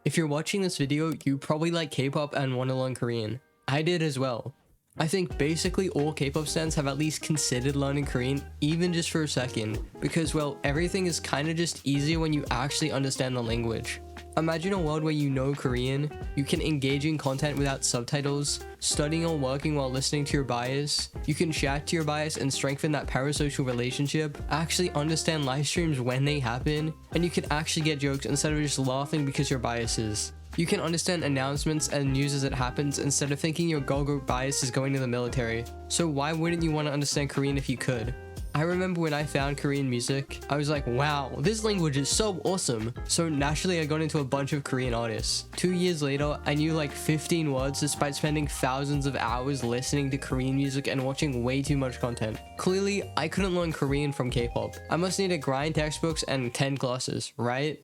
If you're watching this video, you probably like K-pop and want to learn Korean. I did as well. I think basically all K-pop stans have at least considered learning Korean, even just for a second, because well, everything is kind of just easier when you actually understand the language. Imagine a world where you know Korean, you can engage in content without subtitles, studying or working while listening to your bias, you can chat to your bias and strengthen that parasocial relationship, actually understand live streams when they happen, and you can actually get jokes instead of just laughing because your bias is. You can understand announcements and news as it happens instead of thinking your girl group bias is going to the military. So why wouldn't you want to understand Korean if you could? I remember when I found Korean music, I was like, wow, this language is so awesome. So naturally I got into a bunch of Korean artists. 2 years later, I knew like 15 words despite spending thousands of hours listening to Korean music and watching way too much content. Clearly, I couldn't learn Korean from K-pop. I must need to grind textbooks and 10 classes, right?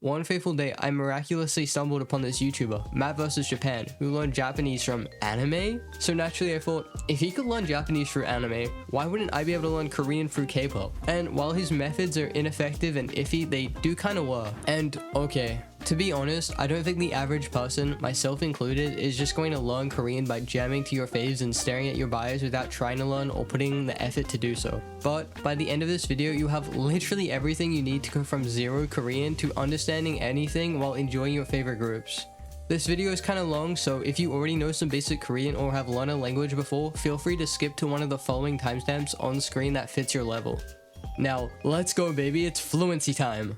One fateful day, I miraculously stumbled upon this YouTuber, Matt vs Japan, who learned Japanese from anime? So naturally I thought, if he could learn Japanese through anime, why wouldn't I be able to learn Korean through K-pop? And while his methods are ineffective and iffy, they do kind of work. And okay, to be honest, I don't think the average person, myself included, is just going to learn Korean by jamming to your faves and staring at your bios without trying to learn or putting in the effort to do so. But by the end of this video, you have literally everything you need to go from zero Korean to understanding anything while enjoying your favorite groups. This video is kind of long, so if you already know some basic Korean or have learned a language before, feel free to skip to one of the following timestamps on screen that fits your level. Now, let's go baby, it's fluency time!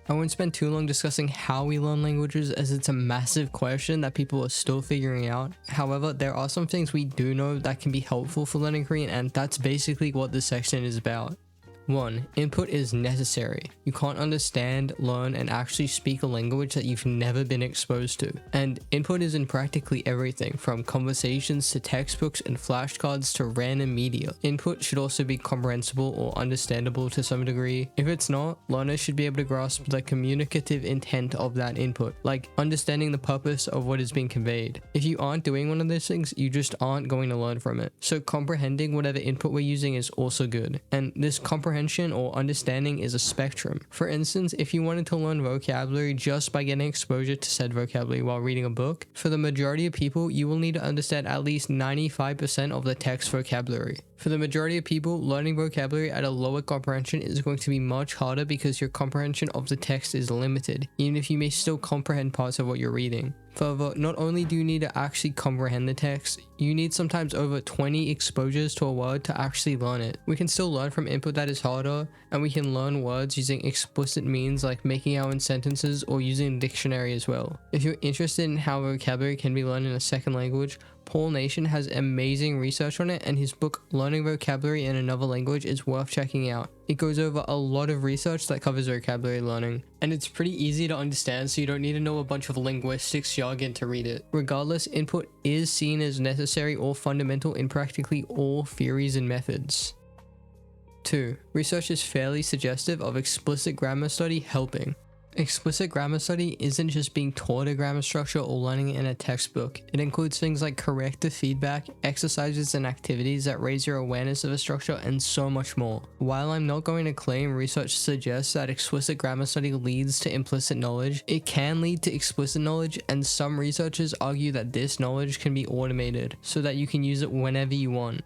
I won't spend too long discussing how we learn languages as it's a massive question that people are still figuring out. However, there are some things we do know that can be helpful for learning Korean, and that's basically what this section is about. 1. Input is necessary. You can't understand, learn, and actually speak a language that you've never been exposed to. And input is in practically everything, from conversations to textbooks and flashcards to random media. Input should also be comprehensible or understandable to some degree. If it's not, learners should be able to grasp the communicative intent of that input, like understanding the purpose of what is being conveyed. If you aren't doing one of those things, you just aren't going to learn from it. So comprehending whatever input we're using is also good. And this comprehension or understanding is a spectrum. For instance, if you wanted to learn vocabulary just by getting exposure to said vocabulary while reading a book, for the majority of people, you will need to understand at least 95% of the text vocabulary. For the majority of people, learning vocabulary at a lower comprehension is going to be much harder because your comprehension of the text is limited, even if you may still comprehend parts of what you're reading. Further, not only do you need to actually comprehend the text, you need sometimes over 20 exposures to a word to actually learn it. We can still learn from input that is harder, and we can learn words using explicit means like making our own sentences or using a dictionary as well. If you're interested in how vocabulary can be learned in a second language, Paul Nation has amazing research on it, and his book Learning Vocabulary in Another Language is worth checking out. It goes over a lot of research that covers vocabulary learning, and it's pretty easy to understand, so you don't need to know a bunch of linguistics jargon to read it. Regardless, input is seen as necessary or fundamental in practically all theories and methods. 2. Research is fairly suggestive of explicit grammar study helping. Explicit grammar study isn't just being taught a grammar structure or learning it in a textbook. It includes things like corrective feedback, exercises and activities that raise your awareness of a structure, and so much more. While I'm not going to claim research suggests that explicit grammar study leads to implicit knowledge, it can lead to explicit knowledge, and some researchers argue that this knowledge can be automated so that you can use it whenever you want.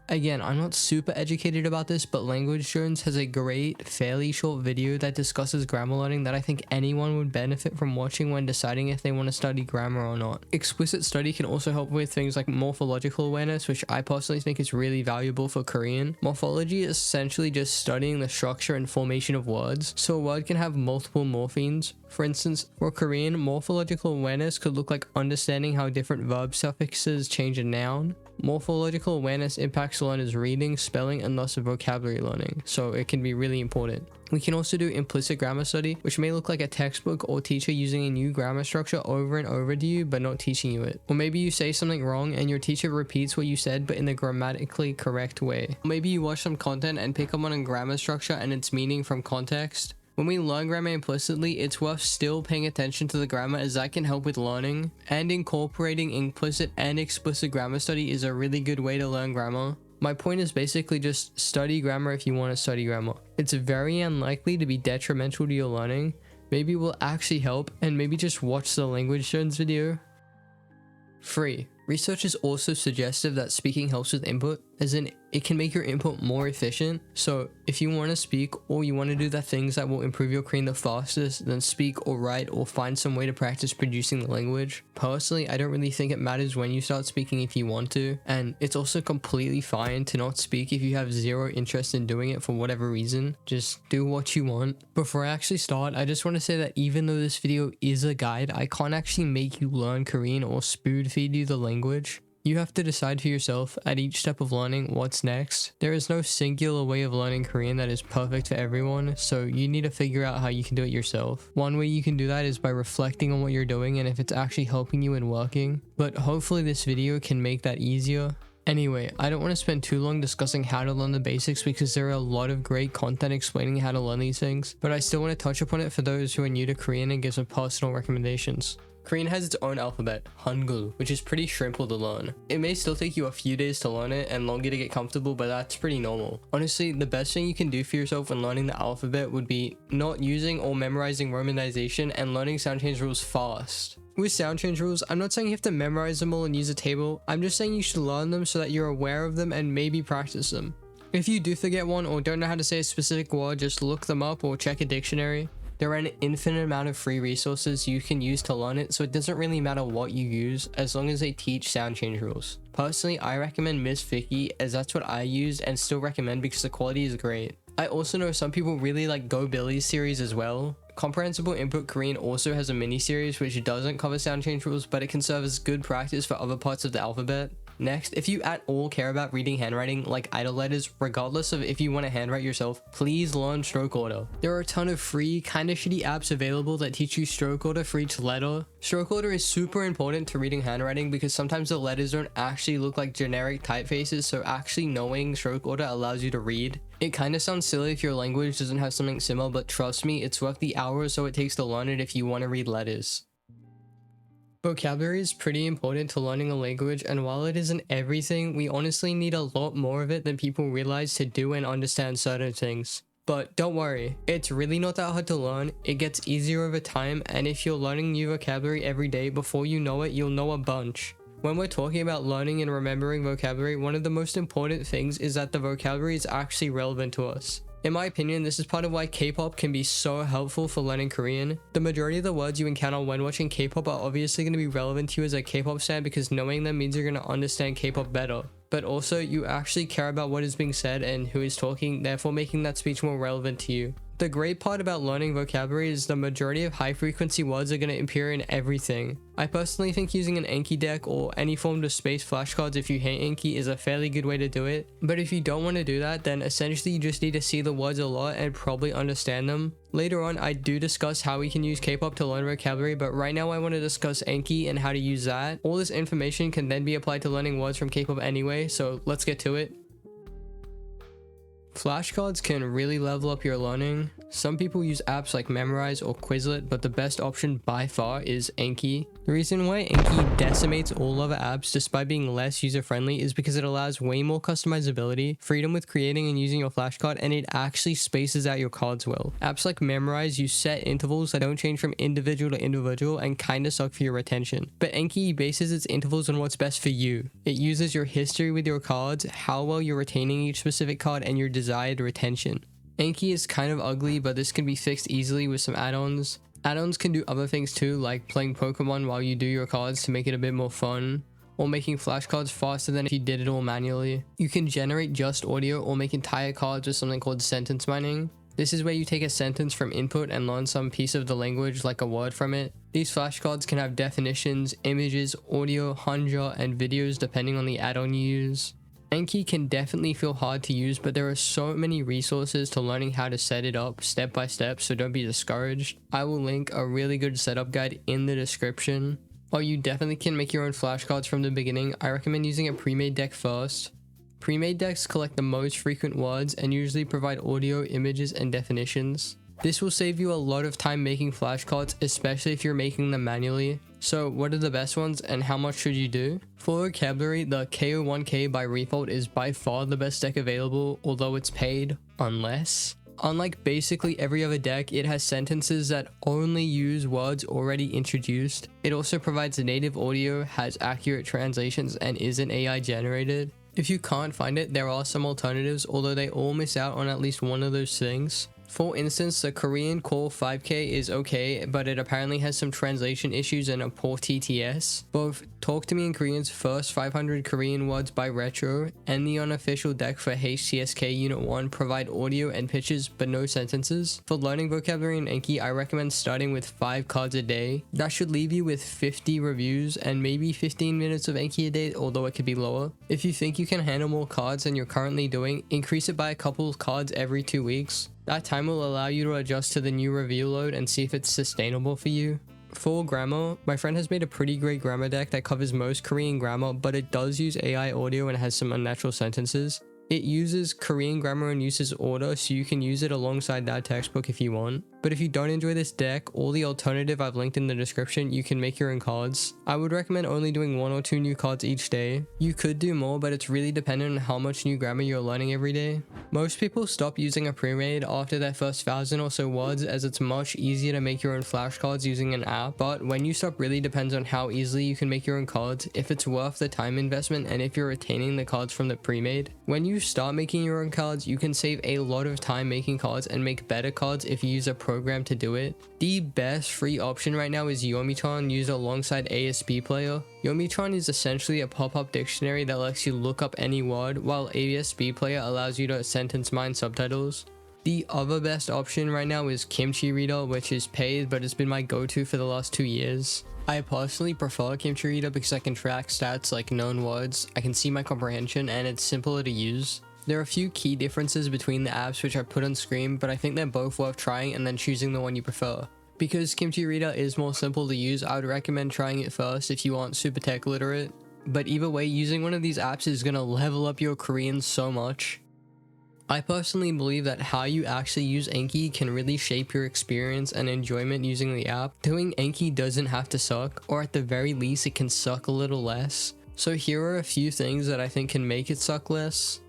Again, I'm not super educated about this, but Language Jones has a great, fairly short video that discusses grammar learning that I think anyone would benefit from watching when deciding if they want to study grammar or not. Explicit study can also help with things like morphological awareness, which I personally think is really valuable for Korean. Morphology is essentially just studying the structure and formation of words, so a word can have multiple morphemes. For instance, for Korean, morphological awareness could look like understanding how different verb suffixes change a noun. Morphological awareness impacts learners' reading, spelling, and thus vocabulary learning, so it can be really important. We can also do implicit grammar study, which may look like a textbook or teacher using a new grammar structure over and over to you but not teaching you it. Or maybe you say something wrong and your teacher repeats what you said but in the grammatically correct way. Or maybe you watch some content and pick up on a grammar structure and its meaning from context. When we learn grammar implicitly, it's worth still paying attention to the grammar, as that can help with learning, and incorporating implicit and explicit grammar study is a really good way to learn grammar. My point is basically just study grammar if you want to study grammar. It's very unlikely to be detrimental to your learning, maybe will actually help, and maybe just watch the language turns video. 3. Research is also suggestive that speaking helps with input, as in it can make your input more efficient. So if you want to speak or you want to do the things that will improve your Korean the fastest, then speak or write or find some way to practice producing the language. Personally, I don't really think it matters when you start speaking if you want to, and it's also completely fine to not speak if you have zero interest in doing it for whatever reason. Just do what you want. Before I actually start, I just want to say that even though this video is a guide, I can't actually make you learn Korean or spoon feed you the language. You have to decide for yourself at each step of learning what's next. There is no singular way of learning Korean that is perfect for everyone, so you need to figure out how you can do it yourself. One way you can do that is by reflecting on what you're doing and if it's actually helping you and working, but hopefully this video can make that easier. Anyway, I don't want to spend too long discussing how to learn the basics because there are a lot of great content explaining how to learn these things, but I still want to touch upon it for those who are new to Korean and give some personal recommendations. Korean has its own alphabet, Hangeul, which is pretty simple to learn. It may still take you a few days to learn it and longer to get comfortable, but that's pretty normal. Honestly, the best thing you can do for yourself when learning the alphabet would be not using or memorizing romanization and learning sound change rules fast. With sound change rules, I'm not saying you have to memorize them all and use a table. I'm just saying you should learn them so that you're aware of them and maybe practice them. If you do forget one or don't know how to say a specific word, just look them up or check a dictionary. There are an infinite amount of free resources you can use to learn it, so it doesn't really matter what you use as long as they teach sound change rules. Personally, I recommend Miss Vicky as that's what I used and still recommend because the quality is great. I also know some people really like Go Billy's series as well. Comprehensible Input Korean also has a mini series which doesn't cover sound change rules, but it can serve as good practice for other parts of the alphabet. Next, if you at all care about reading handwriting like idle letters, regardless of if you want to handwrite yourself, please learn stroke order. There are a ton of free, kinda shitty apps available that teach you stroke order for each letter. Stroke order is super important to reading handwriting because sometimes the letters don't actually look like generic typefaces, so actually knowing stroke order allows you to read. It kinda sounds silly if your language doesn't have something similar, but trust me, it's worth the hour or so it takes to learn it if you want to read letters. Vocabulary is pretty important to learning a language, and while it isn't everything, we honestly need a lot more of it than people realize to do and understand certain things. But don't worry, it's really not that hard to learn. It gets easier over time, and if you're learning new vocabulary every day, before you know it, you'll know a bunch. When we're talking about learning and remembering vocabulary, one of the most important things is that the vocabulary is actually relevant to us. In my opinion, this is part of why K-pop can be so helpful for learning Korean. The majority of the words you encounter when watching K-pop are obviously going to be relevant to you as a K-pop fan because knowing them means you're going to understand K-pop better. But also, you actually care about what is being said and who is talking, therefore making that speech more relevant to you. The great part about learning vocabulary is the majority of high-frequency words are going to appear in everything. I personally think using an Anki deck or any form of space flashcards if you hate Anki is a fairly good way to do it. But if you don't want to do that, then essentially you just need to see the words a lot and probably understand them. Later on, I do discuss how we can use K-pop to learn vocabulary, but right now I want to discuss Anki and how to use that. All this information can then be applied to learning words from K-pop anyway, so let's get to it. Flashcards can really level up your learning. Some people use apps like Memrise or Quizlet, but the best option by far is Anki. The reason why Anki decimates all other apps despite being less user-friendly is because it allows way more customizability, freedom with creating and using your flashcard, and it actually spaces out your cards well. Apps like Memrise use set intervals that don't change from individual to individual and kinda suck for your retention. But Anki bases its intervals on what's best for you. It uses your history with your cards, how well you're retaining each specific card, and your desired retention. Anki is kind of ugly, but this can be fixed easily with some add-ons. Add-ons can do other things too, like playing Pokemon while you do your cards to make it a bit more fun, or making flashcards faster than if you did it all manually. You can generate just audio or make entire cards with something called sentence mining. This is where you take a sentence from input and learn some piece of the language, like a word from it. These flashcards can have definitions, images, audio, hanja, and videos depending on the add-on you use. Anki can definitely feel hard to use, but there are so many resources to learning how to set it up step by step, so don't be discouraged. I will link a really good setup guide in the description. While you definitely can make your own flashcards from the beginning, I recommend using a pre-made deck first. Pre-made decks collect the most frequent words and usually provide audio, images, and definitions. This will save you a lot of time making flashcards, especially if you're making them manually. So what are the best ones and how much should you do? For vocabulary, the KO1K by Refold is by far the best deck available, although it's paid, unless Unlike basically every other deck, it has sentences that only use words already introduced. It also provides native audio, has accurate translations, and isn't AI generated. If you can't find it, there are some alternatives, although they all miss out on at least one of those things. For instance, the Korean Call 5K is okay, but it apparently has some translation issues and a poor TTS. Both Talk to Me in Korean's first 500 Korean words by Retro and the unofficial deck for HTSK Unit 1 provide audio and pitches, but no sentences. For learning vocabulary in Anki, I recommend starting with 5 cards a day. That should leave you with 50 reviews and maybe 15 minutes of Anki a day, although it could be lower. If you think you can handle more cards than you're currently doing, increase it by a couple of cards every 2 weeks. That time will allow you to adjust to the new review load and see if it's sustainable for you. For grammar, my friend has made a pretty great grammar deck that covers most Korean grammar, but it does use AI audio and has some unnatural sentences. It uses Korean grammar and uses order, so you can use it alongside that textbook if you want. But if you don't enjoy this deck or the alternative I've linked in the description, you can make your own cards. I would recommend only doing 1 or 2 new cards each day. You could do more, but it's really dependent on how much new grammar you're learning every day. Most people stop using a pre-made after their first 1,000 or so words, as it's much easier to make your own flashcards using an app. But when you stop really depends on how easily you can make your own cards, if it's worth the time investment, and if you're retaining the cards from the pre-made. When you start making your own cards, you can save a lot of time making cards and make better cards if you use a program to do it. The best free option right now is Yomitron, used alongside ASB Player. Yomitron is essentially a pop-up dictionary that lets you look up any word, while ASB Player allows you to sentence mine subtitles. The other best option right now is Kimchi Reader, which is paid, but it's been my go-to for the last 2 years. I personally prefer Kimchi Reader because I can track stats like known words, I can see my comprehension, and it's simpler to use. There are a few key differences between the apps which I put on screen, but I think they're both worth trying and then choosing the one you prefer. Because Kimchi Reader is more simple to use, I would recommend trying it first if you aren't super tech literate. But either way, using one of these apps is gonna level up your Korean so much. I personally believe that how you actually use Anki can really shape your experience and enjoyment using the app. Doing Anki doesn't have to suck, or at the very least it can suck a little less. So here are a few things that I think can make it suck less.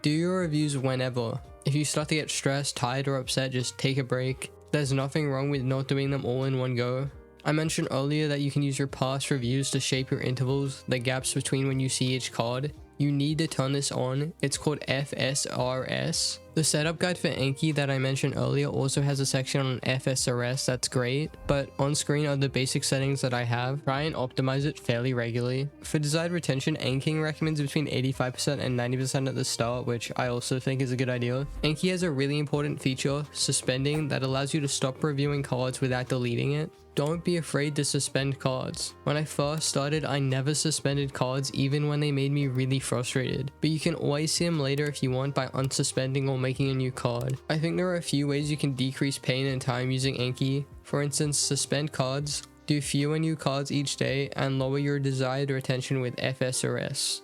Do your reviews whenever. If you start to get stressed, tired, or upset, just take a break. There's nothing wrong with not doing them all in one go. I mentioned earlier that you can use your past reviews to shape your intervals, the gaps between when you see each card. You need to turn this on. It's called FSRS. The setup guide for Anki that I mentioned earlier also has a section on FSRS that's great, but on screen are the basic settings that I have. Try and optimize it fairly regularly. For desired retention, Anking recommends between 85% and 90% at the start, which I also think is a good idea. Anki has a really important feature, suspending, that allows you to stop reviewing cards without deleting it. Don't be afraid to suspend cards. When I first started, I never suspended cards even when they made me really frustrated, but you can always see them later if you want by unsuspending or making a new card. I think there are a few ways you can decrease pain and time using Anki. For instance, suspend cards, do fewer new cards each day, and lower your desired retention with FSRS.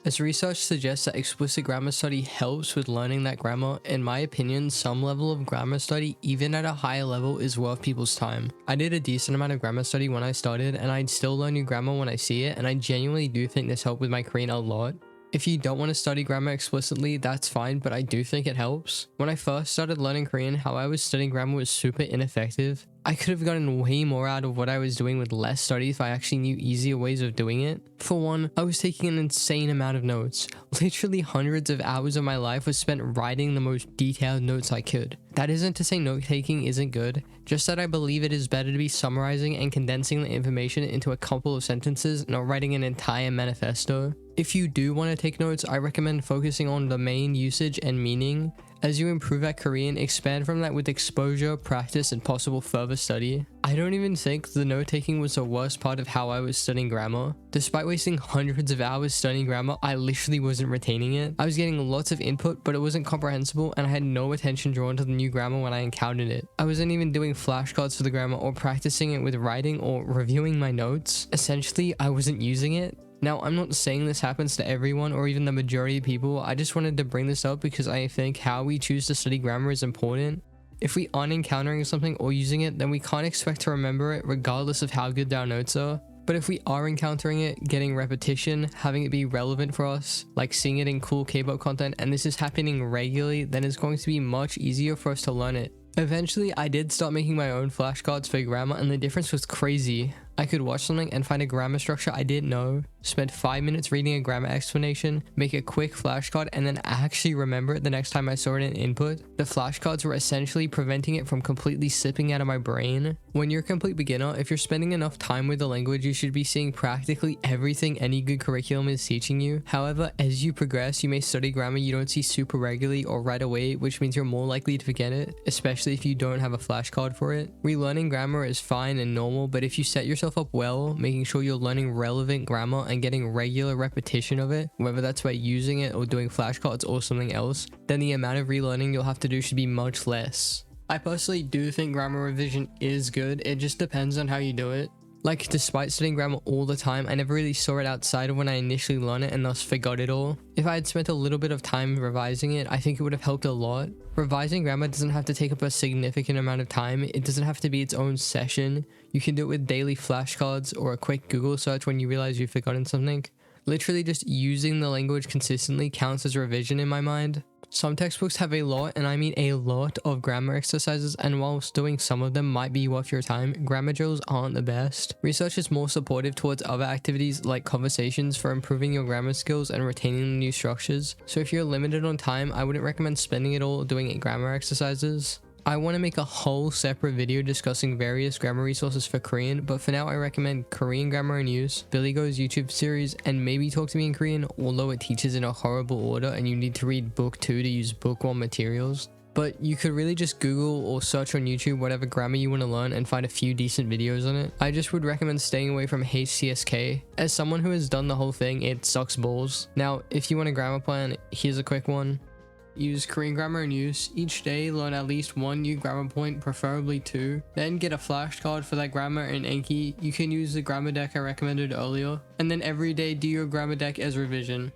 As research suggests that explicit grammar study helps with learning that grammar, in my opinion, some level of grammar study, even at a higher level, is worth people's time. I did a decent amount of grammar study when I started, and I'd still learn new grammar when I see it, and I genuinely do think this helped with my Korean a lot. If you don't want to study grammar explicitly, that's fine, but I do think it helps. When I first started learning Korean, how I was studying grammar was super ineffective. I could have gotten way more out of what I was doing with less study if I actually knew easier ways of doing it. For one, I was taking an insane amount of notes. Literally hundreds of hours of my life was spent writing the most detailed notes I could. That isn't to say note taking isn't good, just that I believe it is better to be summarizing and condensing the information into a couple of sentences, not writing an entire manifesto. If you do want to take notes, I recommend focusing on the main usage and meaning. As you improve at Korean, expand from that with exposure, practice, and possible further study. I don't even think the note-taking was the worst part of how I was studying grammar. Despite wasting hundreds of hours studying grammar, I literally wasn't retaining it. I was getting lots of input, but it wasn't comprehensible, and I had no attention drawn to the new grammar when I encountered it. I wasn't even doing flashcards for the grammar or practicing it with writing or reviewing my notes. Essentially, I wasn't using it. Now, I'm not saying this happens to everyone or even the majority of people. I just wanted to bring this up because I think how we choose to study grammar is important. If we aren't encountering something or using it, then we can't expect to remember it regardless of how good our notes are. But if we are encountering it, getting repetition, having it be relevant for us, like seeing it in cool K-pop content, and this is happening regularly, then it's going to be much easier for us to learn it. Eventually, I did start making my own flashcards for grammar, and the difference was crazy. I could watch something and find a grammar structure I didn't know, spend 5 minutes reading a grammar explanation, make a quick flashcard, and then actually remember it the next time I saw it in input. The flashcards were essentially preventing it from completely slipping out of my brain. When you're a complete beginner, if you're spending enough time with the language, you should be seeing practically everything any good curriculum is teaching you. However, as you progress, you may study grammar you don't see super regularly or right away, which means you're more likely to forget it, especially if you don't have a flashcard for it. Relearning grammar is fine and normal, but if you set yourself up well, making sure you're learning relevant grammar and getting regular repetition of it, whether that's by using it or doing flashcards or something else, then the amount of relearning you'll have to do should be much less. I personally do think grammar revision is good, it just depends on how you do it. Like, despite studying grammar all the time, I never really saw it outside of when I initially learned it and thus forgot it all. If I had spent a little bit of time revising it, I think it would have helped a lot. Revising grammar doesn't have to take up a significant amount of time, it doesn't have to be its own session. You can do it with daily flashcards or a quick Google search when you realize you've forgotten something. Literally just using the language consistently counts as revision in my mind. Some textbooks have a lot, and I mean a lot, of grammar exercises, and whilst doing some of them might be worth your time, grammar drills aren't the best. Research is more supportive towards other activities like conversations for improving your grammar skills and retaining the new structures. So if you're limited on time, I wouldn't recommend spending it all doing grammar exercises. I want to make a whole separate video discussing various grammar resources for Korean, but for now I recommend Korean Grammar in Use, Billy Go's YouTube series, and Maybe Talk to Me in Korean, although it teaches in a horrible order and you need to read book 2 to use book 1 materials. But you could really just Google or search on YouTube whatever grammar you want to learn and find a few decent videos on it. I just would recommend staying away from HCSK. As someone who has done the whole thing, it sucks balls. Now, if you want a grammar plan, here's a quick one. Use Korean Grammar in Use. Each day, learn at least 1 new grammar point, preferably 2. Then get a flashcard for that grammar in Anki. You can use the grammar deck I recommended earlier. And then every day, do your grammar deck as revision.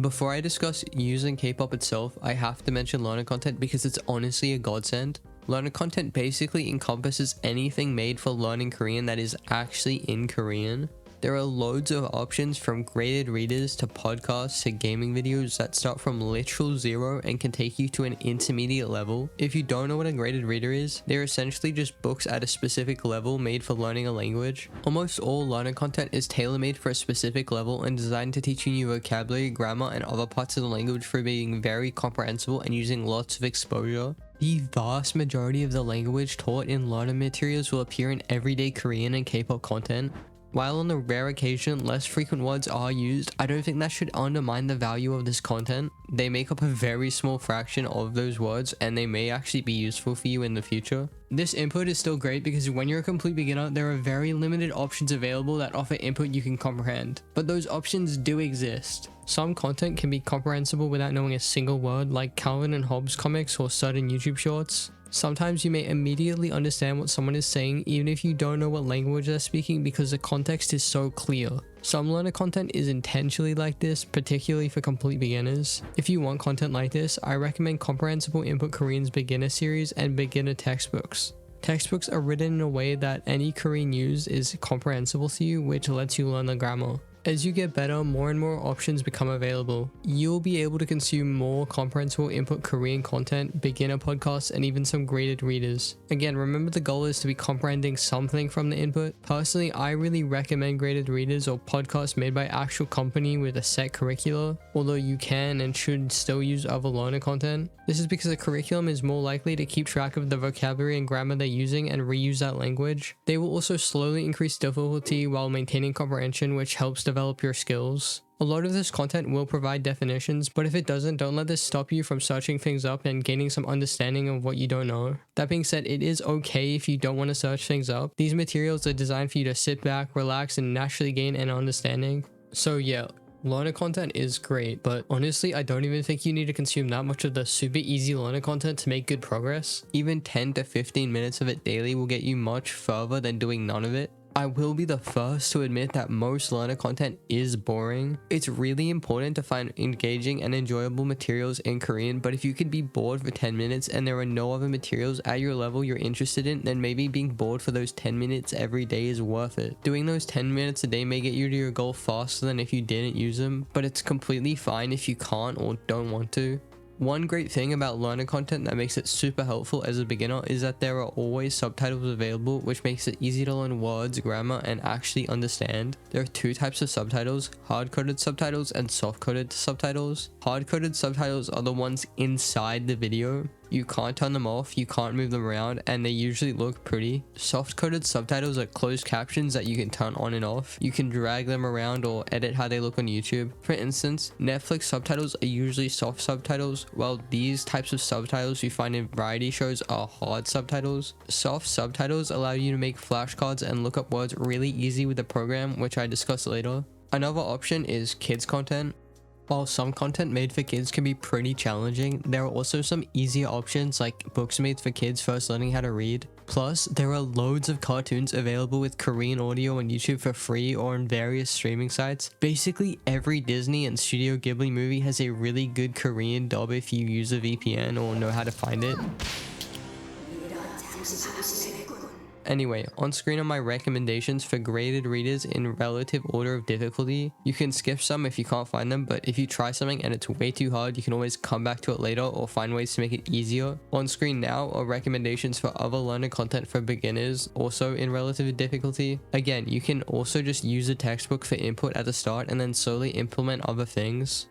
Before I discuss using K-pop itself, I have to mention learner content because it's honestly a godsend. Learner content basically encompasses anything made for learning Korean that is actually in Korean. There are loads of options, from graded readers to podcasts to gaming videos that start from literal zero and can take you to an intermediate level. If you don't know what a graded reader is, they're essentially just books at a specific level made for learning a language. Almost all learner content is tailor-made for a specific level and designed to teach you new vocabulary, grammar, and other parts of the language for being very comprehensible and using lots of exposure. The vast majority of the language taught in learner materials will appear in everyday Korean and K-pop content. While on the rare occasion less frequent words are used, I don't think that should undermine the value of this content. They make up a very small fraction of those words and they may actually be useful for you in the future. This input is still great because when you're a complete beginner, there are very limited options available that offer input you can comprehend. But those options do exist. Some content can be comprehensible without knowing a single word, like Calvin and Hobbes comics or certain YouTube shorts. Sometimes you may immediately understand what someone is saying even if you don't know what language they're speaking because the context is so clear. Some learner content is intentionally like this, particularly for complete beginners. If you want content like this, I recommend Comprehensible Input Korean's beginner series and beginner textbooks. Textbooks are written in a way that any Korean used is comprehensible to you, which lets you learn the grammar. As you get better, more and more options become available. You'll be able to consume more comprehensible input Korean content, beginner podcasts, and even some graded readers. Again, remember the goal is to be comprehending something from the input. Personally, I really recommend graded readers or podcasts made by actual company with a set curricula, although you can and should still use other learner content. This is because a curriculum is more likely to keep track of the vocabulary and grammar they're using and reuse that language. They will also slowly increase difficulty while maintaining comprehension, which helps develop your skills. A lot of this content will provide definitions, but if it doesn't, don't let this stop you from searching things up and gaining some understanding of what you don't know. That being said, it is okay if you don't want to search things up. These materials are designed for you to sit back, relax, and naturally gain an understanding. So yeah, learner content is great, but honestly, I don't even think you need to consume that much of the super easy learner content to make good progress. Even 10 to 15 minutes of it daily will get you much further than doing none of it. I will be the first to admit that most learner content is boring. It's really important to find engaging and enjoyable materials in Korean, but if you can be bored for 10 minutes and there are no other materials at your level you're interested in, then maybe being bored for those 10 minutes every day is worth it. Doing those 10 minutes a day may get you to your goal faster than if you didn't use them, but it's completely fine if you can't or don't want to. One great thing about learner content that makes it super helpful as a beginner is that there are always subtitles available, which makes it easy to learn words, grammar, and actually understand. There are two types of subtitles: hard-coded subtitles and soft-coded subtitles. Hard-coded subtitles are the ones inside the video. You can't turn them off, you can't move them around, and they usually look pretty. Soft-coded subtitles are closed captions that you can turn on and off. You can drag them around or edit how they look on YouTube. For instance, Netflix subtitles are usually soft subtitles, while these types of subtitles you find in variety shows are hard subtitles. Soft subtitles allow you to make flashcards and look up words really easy with the program, which I discuss later. Another option is kids content. While some content made for kids can be pretty challenging, there are also some easier options like books made for kids first learning how to read. Plus, there are loads of cartoons available with Korean audio on YouTube for free or on various streaming sites. Basically, every Disney and Studio Ghibli movie has a really good Korean dub if you use a VPN or know how to find it. Anyway, on screen are my recommendations for graded readers in relative order of difficulty. You can skip some if you can't find them, but if you try something and it's way too hard, you can always come back to it later or find ways to make it easier. On screen now are recommendations for other learner content for beginners, also in relative difficulty. Again, you can also just use a textbook for input at the start and then slowly implement other things.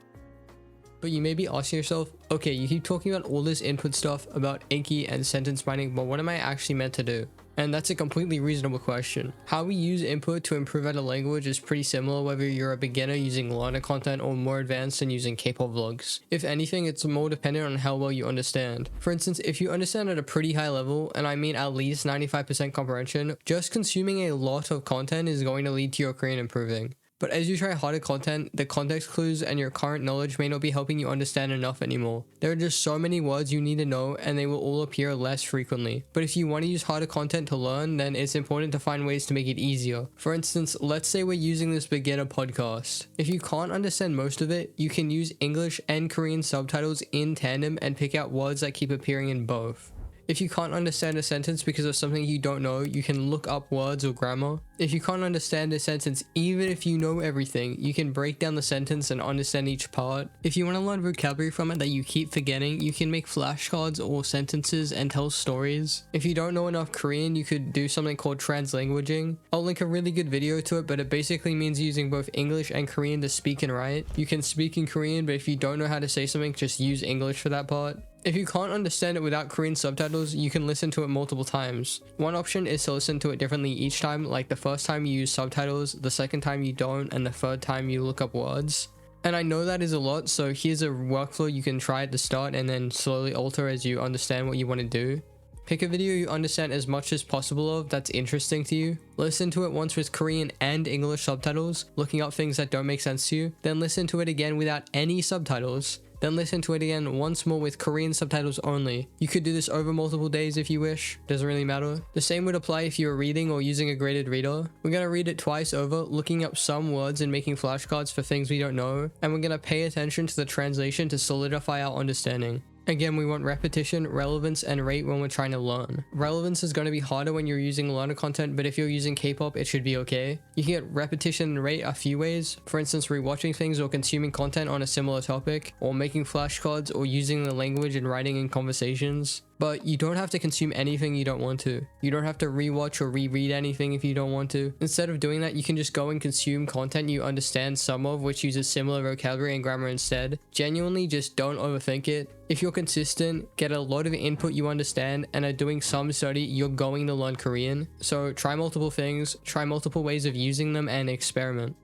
But you may be asking yourself, okay, you keep talking about all this input stuff about Anki and sentence mining, but what am I actually meant to do? And that's a completely reasonable question. How we use input to improve at a language is pretty similar whether you're a beginner using learner content or more advanced and using Kpop vlogs. If anything, it's more dependent on how well you understand. For instance, if you understand at a pretty high level, and I mean at least 95% comprehension, just consuming a lot of content is going to lead to your Korean improving. But as you try harder content, the context clues and your current knowledge may not be helping you understand enough anymore. There are just so many words you need to know and they will all appear less frequently. But if you want to use harder content to learn, then it's important to find ways to make it easier. For instance, let's say we're using this beginner podcast. If you can't understand most of it, you can use English and Korean subtitles in tandem and pick out words that keep appearing in both. If you can't understand a sentence because of something you don't know, you can look up words or grammar. If you can't understand a sentence, even if you know everything, you can break down the sentence and understand each part. If you want to learn vocabulary from it that you keep forgetting, you can make flashcards or sentences and tell stories. If you don't know enough Korean, you could do something called translanguaging. I'll link a really good video to it, but it basically means using both English and Korean to speak and write. You can speak in Korean, but if you don't know how to say something, just use English for that part. If you can't understand it without Korean subtitles, you can listen to it multiple times. One option is to listen to it differently each time, like the first time you use subtitles, the second time you don't, and the third time you look up words. And I know that is a lot, so here's a workflow you can try at the start and then slowly alter as you understand what you want to do. Pick a video you understand as much as possible of that's interesting to you. Listen to it once with Korean and English subtitles, looking up things that don't make sense to you. Then listen to it again without any subtitles. Then listen to it again once more with Korean subtitles only. You could do this over multiple days if you wish, doesn't really matter. The same would apply if you're reading or using a graded reader. We're gonna read it twice over, looking up some words and making flashcards for things we don't know, and we're gonna pay attention to the translation to solidify our understanding. Again, we want repetition, relevance, and rate when we're trying to learn. Relevance is going to be harder when you're using learner content, but if you're using Kpop, it should be okay. You can get repetition and rate a few ways. For instance, rewatching things or consuming content on a similar topic, or making flashcards or using the language and writing in conversations. But you don't have to consume anything you don't want to. You don't have to rewatch or reread anything if you don't want to. Instead of doing that, you can just go and consume content you understand some of, which uses similar vocabulary and grammar instead. Genuinely, just don't overthink it. If you're consistent, get a lot of input you understand, and are doing some study, you're going to learn Korean. So try multiple things, try multiple ways of using them, and experiment.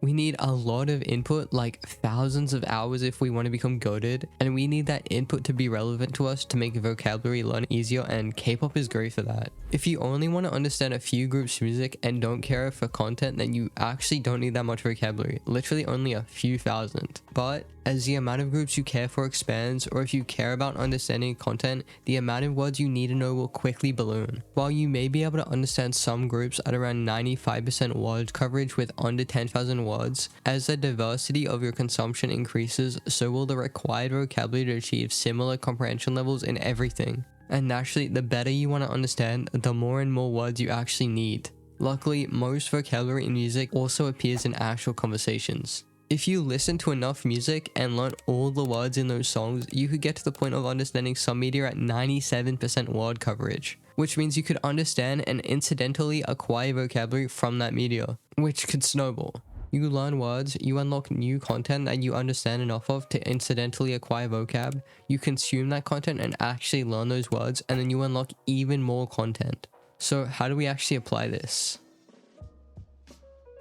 We need a lot of input, like thousands of hours if we want to become goated, and we need that input to be relevant to us to make vocabulary learn easier, and K-pop is great for that. If you only want to understand a few groups' music and don't care for content, then you actually don't need that much vocabulary, literally only a few thousand. But as the amount of groups you care for expands, or if you care about understanding content, the amount of words you need to know will quickly balloon. While you may be able to understand some groups at around 95% word coverage with under 10,000 words, as the diversity of your consumption increases, so will the required vocabulary to achieve similar comprehension levels in everything. And naturally, the better you want to understand, the more and more words you actually need. Luckily, most vocabulary in music also appears in actual conversations. If you listen to enough music and learn all the words in those songs, you could get to the point of understanding some media at 97% word coverage, which means you could understand and incidentally acquire vocabulary from that media, which could snowball. You learn words, you unlock new content that you understand enough of to incidentally acquire vocab, you consume that content and actually learn those words, and then you unlock even more content. So how do we actually apply this?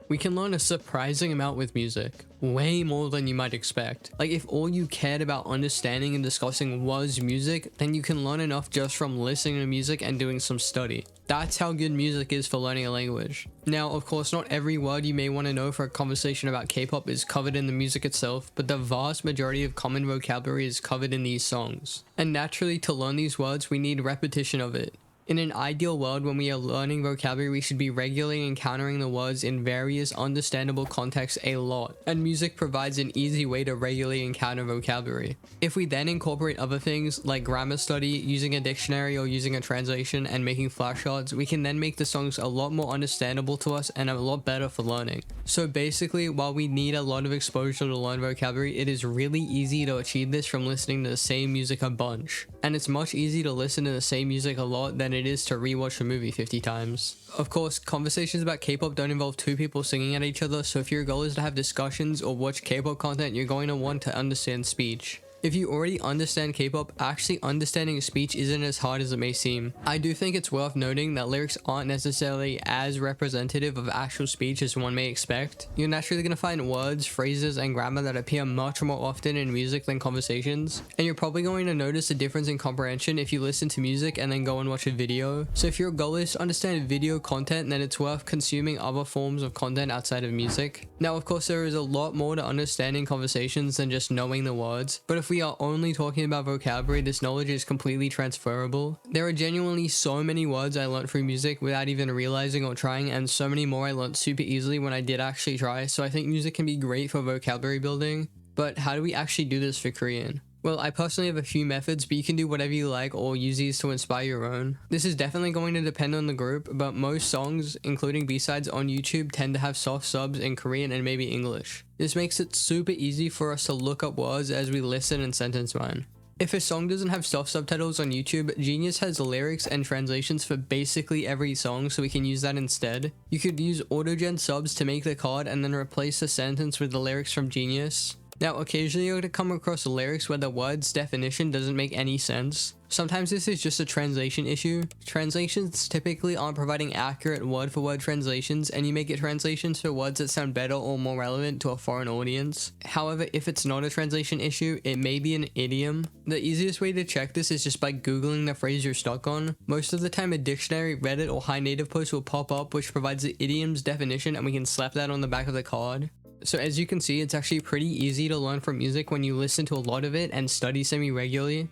We can learn a surprising amount with music, way more than you might expect. Like, if all you cared about understanding and discussing was music, then you can learn enough just from listening to music and doing some study. That's how good music is for learning a language. Now, of course, not every word you may want to know for a conversation about K-pop is covered in the music itself, but the vast majority of common vocabulary is covered in these songs. And naturally, to learn these words, we need repetition of it. In an ideal world, when we are learning vocabulary, we should be regularly encountering the words in various understandable contexts a lot, and music provides an easy way to regularly encounter vocabulary. If we then incorporate other things like grammar study, using a dictionary or using a translation, and making flashcards, we can then make the songs a lot more understandable to us and a lot better for learning. So basically, while we need a lot of exposure to learn vocabulary, it is really easy to achieve this from listening to the same music a bunch. And it's much easier to listen to the same music a lot than it is to rewatch a movie 50 times. Of course, conversations about K-pop don't involve two people singing at each other, so if your goal is to have discussions or watch K-pop content, you're going to want to understand speech. If you already understand K-pop, actually understanding speech isn't as hard as it may seem. I do think it's worth noting that lyrics aren't necessarily as representative of actual speech as one may expect. You're naturally going to find words, phrases, and grammar that appear much more often in music than conversations, and you're probably going to notice a difference in comprehension if you listen to music and then go and watch a video. So if your goal is to understand video content, then it's worth consuming other forms of content outside of music. Now, of course, there is a lot more to understanding conversations than just knowing the words, but if we are only talking about vocabulary, this knowledge is completely transferable. There are genuinely so many words I learned through music without even realizing or trying, and so many more I learned super easily when I did actually try, so I think music can be great for vocabulary building. But how do we actually do this for Korean? Well, I personally have a few methods, but you can do whatever you like or use these to inspire your own. This is definitely going to depend on the group, but most songs, including B-sides on YouTube, tend to have soft subs in Korean and maybe English. This makes it super easy for us to look up words as we listen and sentence mine. If a song doesn't have soft subtitles on YouTube, Genius has lyrics and translations for basically every song, so we can use that instead. You could use autogen subs to make the card and then replace the sentence with the lyrics from Genius. Now, occasionally you're going to come across lyrics where the word's definition doesn't make any sense. Sometimes this is just a translation issue. Translations typically aren't providing accurate word-for-word translations, and you may get translations for words that sound better or more relevant to a foreign audience. However, if it's not a translation issue, it may be an idiom. The easiest way to check this is just by Googling the phrase you're stuck on. Most of the time, a dictionary, Reddit, or High Native post will pop up which provides the idiom's definition, and we can slap that on the back of the card. So as you can see, it's actually pretty easy to learn from music when you listen to a lot of it and study semi-regularly.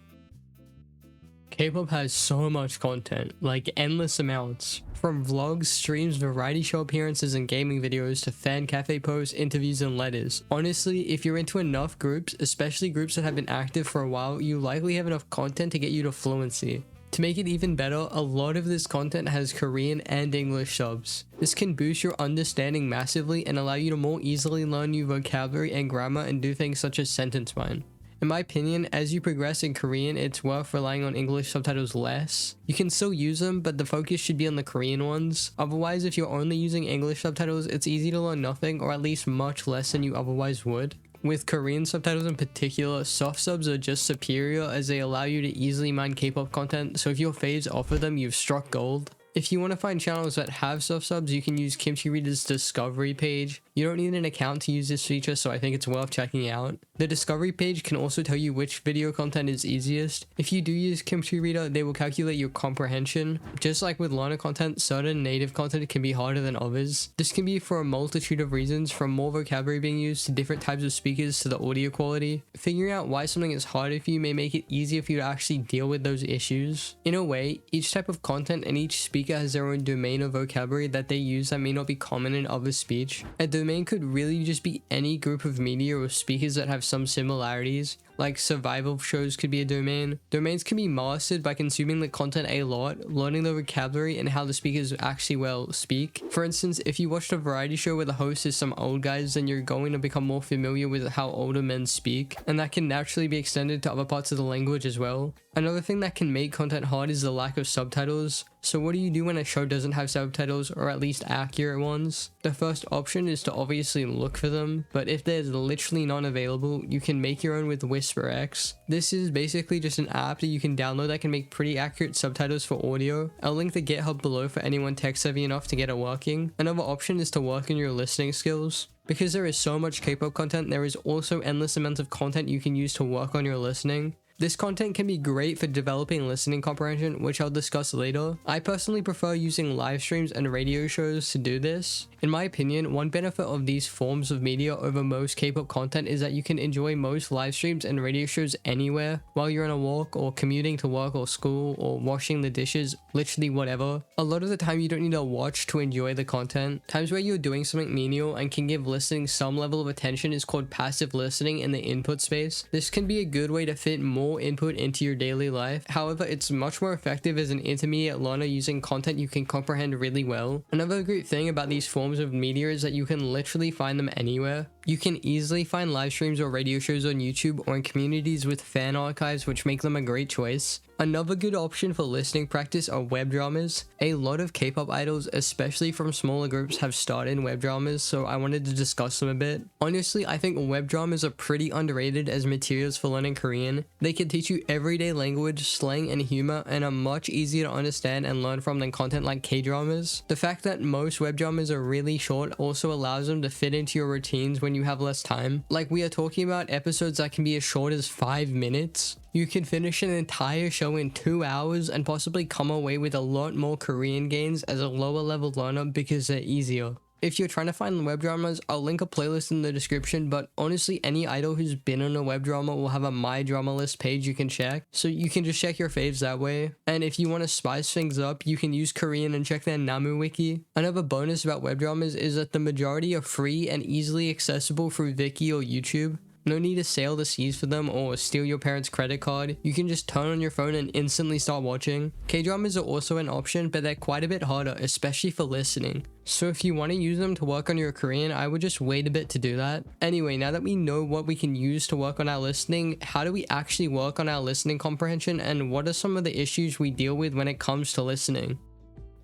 K-pop has so much content, like endless amounts. From vlogs, streams, variety show appearances, and gaming videos to fan cafe posts, interviews, and letters. Honestly, if you're into enough groups, especially groups that have been active for a while, you likely have enough content to get you to fluency. To make it even better, a lot of this content has Korean and English subs. This can boost your understanding massively and allow you to more easily learn new vocabulary and grammar and do things such as sentence mine. In my opinion, as you progress in Korean, it's worth relying on English subtitles less. You can still use them, but the focus should be on the Korean ones. Otherwise, if you're only using English subtitles, it's easy to learn nothing, or at least much less than you otherwise would. With Korean subtitles in particular, soft subs are just superior as they allow you to easily mine K-pop content, so if your faves offer them, you've struck gold. If you want to find channels that have soft subs, you can use Kimchi Reader's discovery page. You don't need an account to use this feature, so I think it's worth checking out. The discovery page can also tell you which video content is easiest. If you do use Kimchi Reader, they will calculate your comprehension. Just like with learner content, certain native content can be harder than others. This can be for a multitude of reasons, from more vocabulary being used to different types of speakers to the audio quality. Figuring out why something is harder for you may make it easier for you to actually deal with those issues. In a way, each type of content and each speaker has their own domain of vocabulary that they use that may not be common in other speech. A domain could really just be any group of media or speakers that have some similarities. Like survival shows could be a domain. Domains can be mastered by consuming the content a lot, learning the vocabulary and how the speakers actually speak. For instance, if you watched a variety show where the host is some old guys, then you're going to become more familiar with how older men speak, and that can naturally be extended to other parts of the language as well. Another thing that can make content hard is the lack of subtitles. So what do you do when a show doesn't have subtitles, or at least accurate ones? The first option is to obviously look for them, but if there's literally none available, you can make your own with WhisperX. This is basically just an app that you can download that can make pretty accurate subtitles for audio. I'll link the GitHub below for anyone tech savvy enough to get it working. Another option is to work on your listening skills. Because there is so much K-pop content, there is also endless amounts of content you can use to work on your listening. This content can be great for developing listening comprehension, which I'll discuss later. I personally prefer using live streams and radio shows to do this. In my opinion, one benefit of these forms of media over most K-pop content is that you can enjoy most live streams and radio shows anywhere, while you're on a walk or commuting to work or school or washing the dishes, literally whatever. A lot of the time you don't need to watch to enjoy the content. Times where you're doing something menial and can give listening some level of attention is called passive listening in the input space. This can be a good way to fit more input into your daily life. However, it's much more effective as an intermediate learner using content you can comprehend really well. Another great thing about these forms of media is that you can literally find them anywhere. You can easily find live streams or radio shows on YouTube or in communities with fan archives, which make them a great choice. Another good option for listening practice are web dramas. A lot of K-pop idols, especially from smaller groups, have started web dramas, so I wanted to discuss them a bit. Honestly, I think web dramas are pretty underrated as materials for learning Korean. They can teach you everyday language, slang, and humor, and are much easier to understand and learn from than content like K-dramas. The fact that most web dramas are really short also allows them to fit into your routines when you have less time. Like, we are talking about episodes that can be as short as 5 minutes. You can finish an entire show in 2 hours and possibly come away with a lot more Korean gains as a lower level learner because they're easier. If you're trying to find web dramas, I'll link a playlist in the description, but honestly, any idol who's been on a web drama will have a My Drama List page you can check, so you can just check your faves that way. And if you want to spice things up, you can use Korean and check their Namu wiki. Another bonus about web dramas is that the majority are free and easily accessible through Viki or YouTube. No need to sail the seas for them or steal your parents' credit card. You can just turn on your phone and instantly start watching. K-dramas are also an option, but they're quite a bit harder, especially for listening. So if you want to use them to work on your Korean, I would just wait a bit to do that. Anyway, now that we know what we can use to work on our listening, how do we actually work on our listening comprehension, and what are some of the issues we deal with when it comes to listening?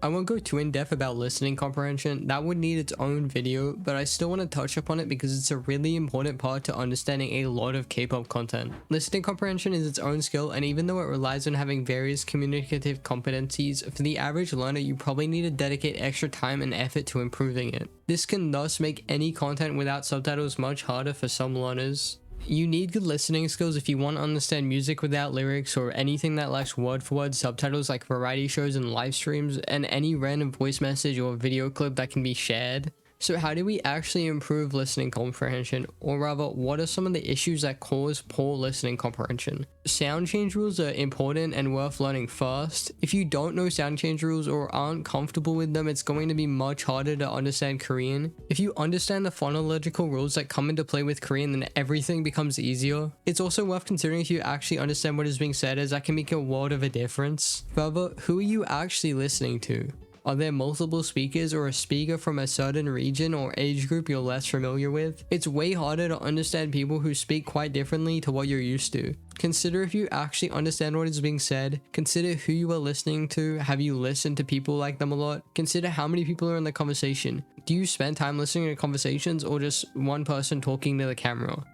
I won't go too in depth about listening comprehension, that would need its own video, but I still want to touch upon it because it's a really important part to understanding a lot of K-pop content. Listening comprehension is its own skill, and even though it relies on having various communicative competencies, for the average learner you probably need to dedicate extra time and effort to improving it. This can thus make any content without subtitles much harder for some learners. You need good listening skills if you want to understand music without lyrics or anything that lacks word-for-word subtitles like variety shows and live streams, and any random voice message or video clip that can be shared. So how do we actually improve listening comprehension? Or rather, what are some of the issues that cause poor listening comprehension? Sound change rules are important and worth learning first. If you don't know sound change rules or aren't comfortable with them, it's going to be much harder to understand Korean. If you understand the phonological rules that come into play with Korean, then everything becomes easier. It's also worth considering if you actually understand what is being said, as that can make a world of a difference. Further, who are you actually listening to? Are there multiple speakers or a speaker from a certain region or age group you're less familiar with? It's way harder to understand people who speak quite differently to what you're used to. Consider if you actually understand what is being said. Consider who you are listening to. Have you listened to people like them a lot? Consider how many people are in the conversation. Do you spend time listening to conversations or just one person talking to the camera?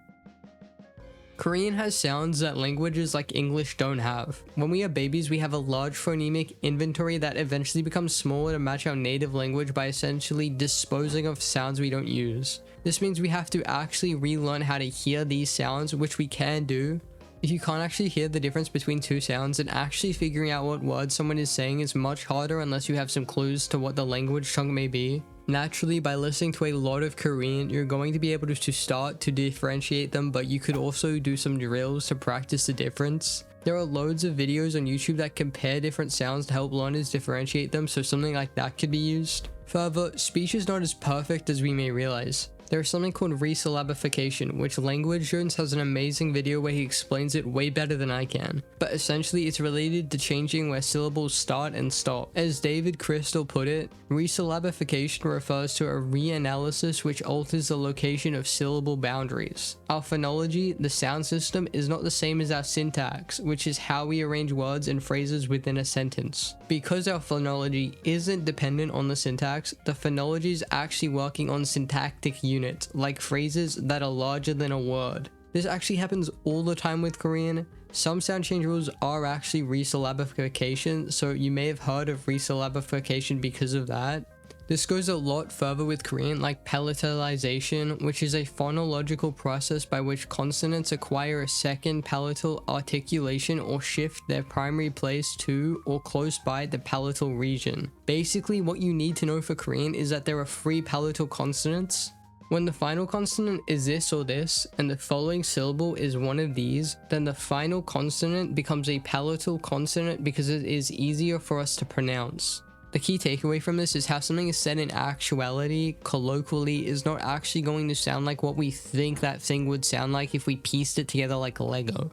Korean has sounds that languages like English don't have. When we are babies, we have a large phonemic inventory that eventually becomes smaller to match our native language by essentially disposing of sounds we don't use. This means we have to actually relearn how to hear these sounds, which we can do. If you can't actually hear the difference between two sounds, then actually figuring out what words someone is saying is much harder unless you have some clues to what the language chunk may be. Naturally, by listening to a lot of Korean, you're going to be able to start to differentiate them, but you could also do some drills to practice the difference. There are loads of videos on YouTube that compare different sounds to help learners differentiate them, so something like that could be used. Further, speech is not as perfect as we may realize. There is something called Resyllabification, which Language Jones has an amazing video where he explains it way better than I can. But essentially, it's related to changing where syllables start and stop. As David Crystal put it, Resyllabification refers to a reanalysis which alters the location of syllable boundaries. Our phonology, the sound system, is not the same as our syntax, which is how we arrange words and phrases within a sentence. Because our phonology isn't dependent on the syntax, the phonology is actually working on syntactic units, like phrases that are larger than a word. This actually happens all the time with Korean. Some sound change rules are actually resyllabification, so you may have heard of resyllabification because of that. This goes a lot further with Korean, like palatalization, which is a phonological process by which consonants acquire a second palatal articulation or shift their primary place to or close by the palatal region. Basically, what you need to know for Korean is that there are 3 palatal consonants. When the final consonant is this or this, and the following syllable is one of these, then the final consonant becomes a palatal consonant because it is easier for us to pronounce. The key takeaway from this is how something is said in actuality, colloquially, is not actually going to sound like what we think that thing would sound like if we pieced it together like Lego.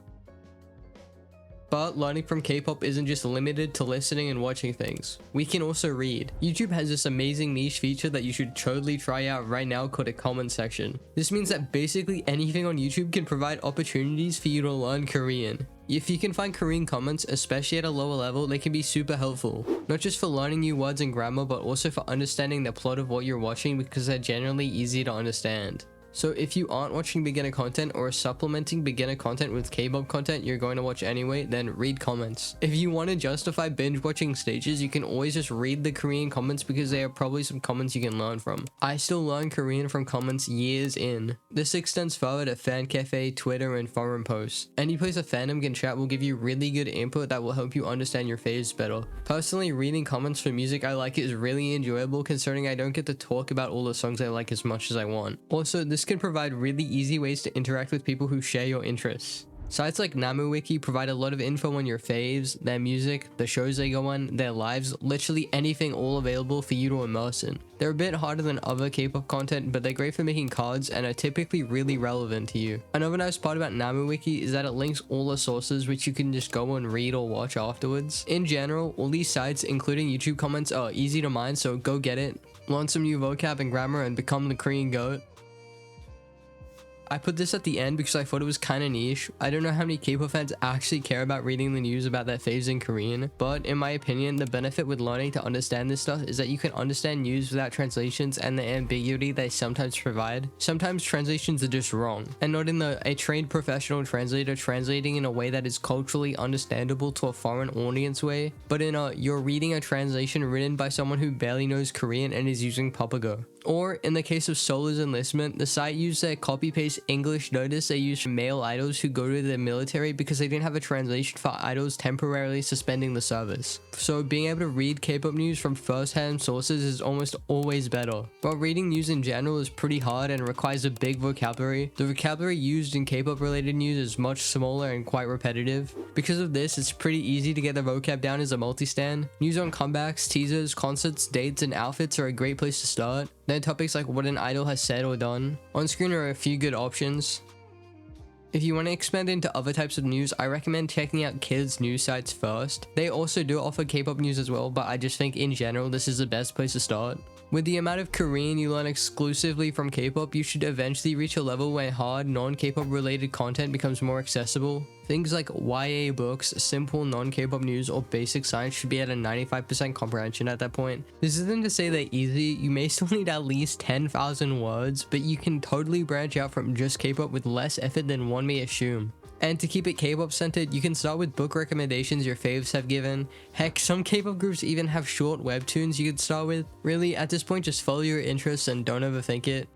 But learning from K-pop isn't just limited to listening and watching things. We can also read. YouTube has this amazing niche feature that you should totally try out right now called a comment section. This means that basically anything on YouTube can provide opportunities for you to learn Korean. If you can find Korean comments, especially at a lower level, they can be super helpful. Not just for learning new words and grammar, but also for understanding the plot of what you're watching because they're generally easy to understand. So if you aren't watching beginner content or supplementing beginner content with K-pop content you're going to watch anyway, then read comments. If you want to justify binge watching stages, you can always just read the Korean comments because there are probably some comments you can learn from. I still learn Korean from comments years in. This extends further to fan cafe, Twitter, and forum posts. Any place a fandom can chat will give you really good input that will help you understand your faves better. Personally, reading comments for music I like is really enjoyable considering I don't get to talk about all the songs I like as much as I want. Also, this can provide really easy ways to interact with people who share your interests. Sites like NamuWiki provide a lot of info on your faves, their music, the shows they go on, their lives, literally anything, all available for you to immerse in. They're a bit harder than other K-pop content, but they're great for making cards and are typically really relevant to you. Another nice part about NamuWiki is that it links all the sources which you can just go and read or watch afterwards. In general, all these sites, including YouTube comments, are easy to mine, so go get it. Learn some new vocab and grammar and become the Korean GOAT. I put this at the end because I thought it was kind of niche. I don't know how many K-pop fans actually care about reading the news about their faves in Korean, but in my opinion, the benefit with learning to understand this stuff is that you can understand news without translations and the ambiguity they sometimes provide. Sometimes translations are just wrong, and not in a trained professional translator translating in a way that is culturally understandable to a foreign audience way, but in you're reading a translation written by someone who barely knows Korean and is using Papago. Or, in the case of Solar's enlistment, the site used their copy-paste English notice they used for male idols who go to the military because they didn't have a translation for idols temporarily suspending the service. So being able to read K-pop news from first-hand sources is almost always better. But reading news in general is pretty hard and requires a big vocabulary. The vocabulary used in K-pop related news is much smaller and quite repetitive. Because of this, it's pretty easy to get the vocab down as a multi-stand. News on comebacks, teasers, concerts, dates, and outfits are a great place to start. Then topics like what an idol has said or done. On screen are a few good options. If you want to expand into other types of news, I recommend checking out kids' news sites first. They also do offer K-pop news as well, but I just think in general this is the best place to start. With the amount of Korean you learn exclusively from K-pop, you should eventually reach a level where hard, non-K-pop related content becomes more accessible. Things like YA books, simple non-K-pop news, or basic science should be at a 95% comprehension at that point. This isn't to say they're easy, you may still need at least 10,000 words, but you can totally branch out from just K-pop with less effort than one may assume. And to keep it K-pop centered, you can start with book recommendations your faves have given. Heck, some K-pop groups even have short webtoons you could start with. Really, at this point, just follow your interests and don't overthink it.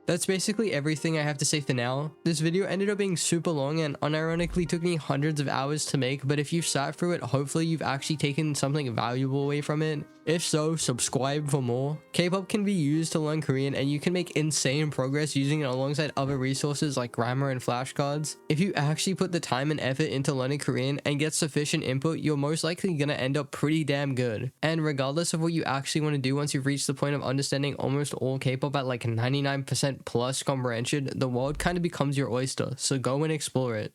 That's basically everything I have to say for now. This video ended up being super long and unironically took me hundreds of hours to make, but if you've sat through it, hopefully you've actually taken something valuable away from it. If so, subscribe for more. K-pop can be used to learn Korean, and you can make insane progress using it alongside other resources like grammar and flashcards. If you actually put the time and effort into learning Korean and get sufficient input, you're most likely gonna end up pretty damn good. And regardless of what you actually want to do once you've reached the point of understanding almost all K-pop at like 99% plus comprehension, the world kind of becomes your oyster, so go and explore it.